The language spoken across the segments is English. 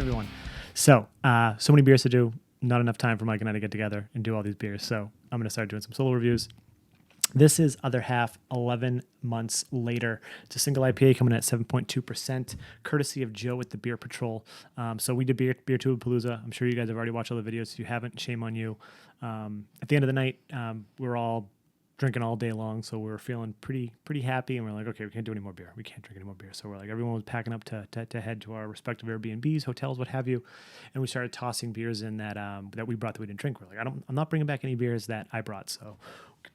everyone. So many beers to do. Not enough time for Mike and I to get together and do all these beers. So I'm going to start doing some solo reviews. This is Other Half 11 months later. It's a single IPA coming in at 7.2%, courtesy of Joe at the Beer Patrol. So we did Beer Tube Palooza. I'm sure you guys have already watched all the videos. If you haven't, shame on you. At the end of the night, we're all drinking all day long, so we were feeling pretty happy, and we're like, okay, we can't do any more beer. We can't drink any more beer. So we're like, everyone was packing up to head to our respective Airbnbs, hotels, what have you, and we started tossing beers in that we brought that we didn't drink. We're like, I'm not bringing back any beers that I brought, so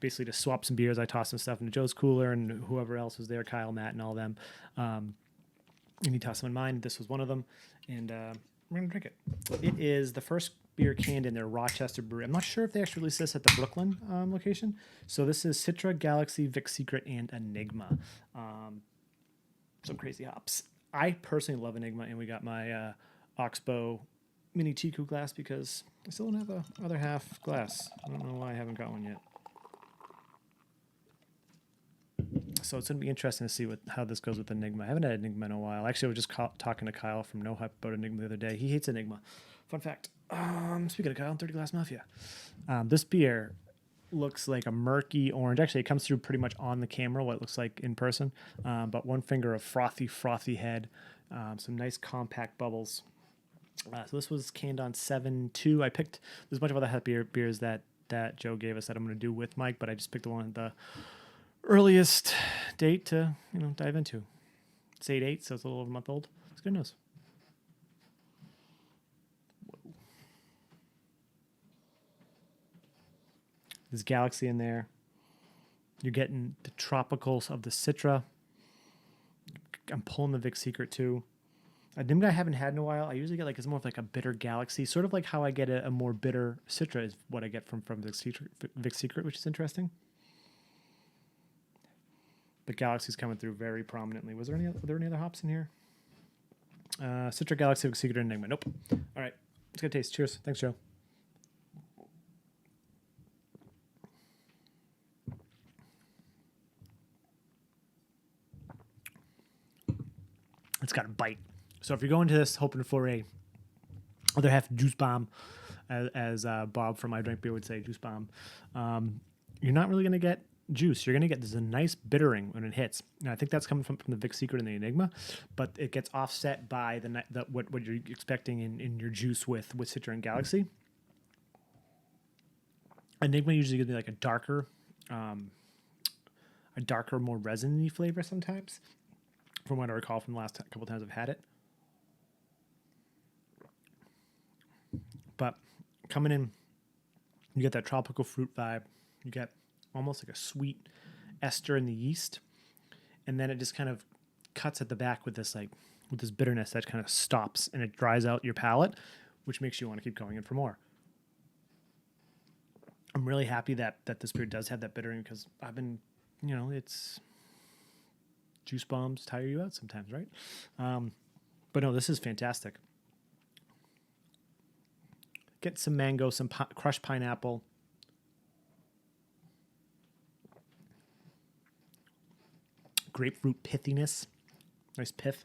basically just swap some beers. I tossed some stuff into Joe's cooler, and whoever else was there, Kyle, Matt, and all them, and he tossed them in mine. This was one of them, and we're gonna drink it. It is the first beer canned in their Rochester brewery. I'm not sure if they actually released this at the Brooklyn location. So this is Citra, Galaxy, Vic Secret, and Enigma. Some crazy hops. I personally love Enigma, and we got my Oxbow mini Tiku glass because I still don't have a other half glass. I don't know why I haven't got one yet. So it's going to be interesting to see how this goes with Enigma. I haven't had Enigma in a while. Actually, I was just talking to Kyle from No Hype about Enigma the other day. He hates Enigma. Fun fact. Speaking of Kyle, 30 Glass Mafia. This beer looks like a murky orange. Actually, it comes through pretty much on the camera, what it looks like in person. But one finger of frothy head. Some nice compact bubbles. So this was canned on 7/2. There's a bunch of other happy beers that Joe gave us that I'm going to do with Mike, but I just picked the one at the earliest date to dive into. It's 8/8, so it's a little over a month old. It's good news. Whoa. There's Galaxy in there. You're getting the tropicals of the Citra. I'm pulling the Vic Secret too. Enigma I haven't had in a while. I usually get it's more of a bitter Galaxy, sort of like how I get a more bitter Citra is what I get from Vic Secret, which is interesting. But Galaxy's coming through very prominently. Were there any other hops in here? Citra, Galaxy, Secret, Enigma. Nope. All right. Let's get a taste. Cheers. Thanks, Joe. It's got a bite. So if you're going to this hoping for a other half juice bomb, as Bob from I Drink Beer would say, juice bomb, you're not really going to get juice. You're going to get there's a nice bittering when it hits. And I think that's coming from the Vic Secret and the Enigma, but it gets offset by what you're expecting in your juice with Citra and Galaxy. Enigma usually gives me a darker, more resin-y flavor sometimes, from what I recall from the last couple times I've had it. But coming in, you get that tropical fruit vibe. You get almost like a sweet ester in the yeast, and then it just kind of cuts at the back with this bitterness that kind of stops and it dries out your palate, which makes you want to keep going in for more. I'm really happy that this beer does have that bittering because I've been, it's juice bombs tire you out sometimes, right? But no, this is fantastic. Get some mango, some crushed pineapple. Grapefruit pithiness. Nice pith.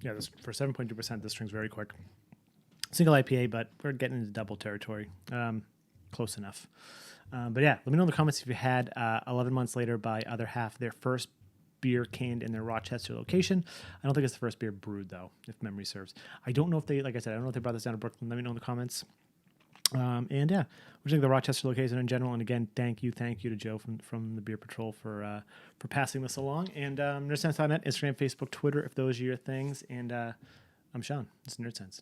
Yeah, for 7.2%, this drink's very quick. Single IPA, but we're getting into double territory. Close enough. But yeah, let me know in the comments if you had 11 months later by Other Half, their first beer canned in their Rochester location. I don't think it's the first beer brewed, though, if memory serves. I don't know if they, like I said, I don't know if they brought this down to Brooklyn. Let me know in the comments. And yeah, we're doing the Rochester location in general. And again, thank you to Joe from the Beer Patrol for passing this along. And Nerdsense.net, Instagram, Facebook, Twitter, if those are your things. And I'm Sean. This is Nerdsense.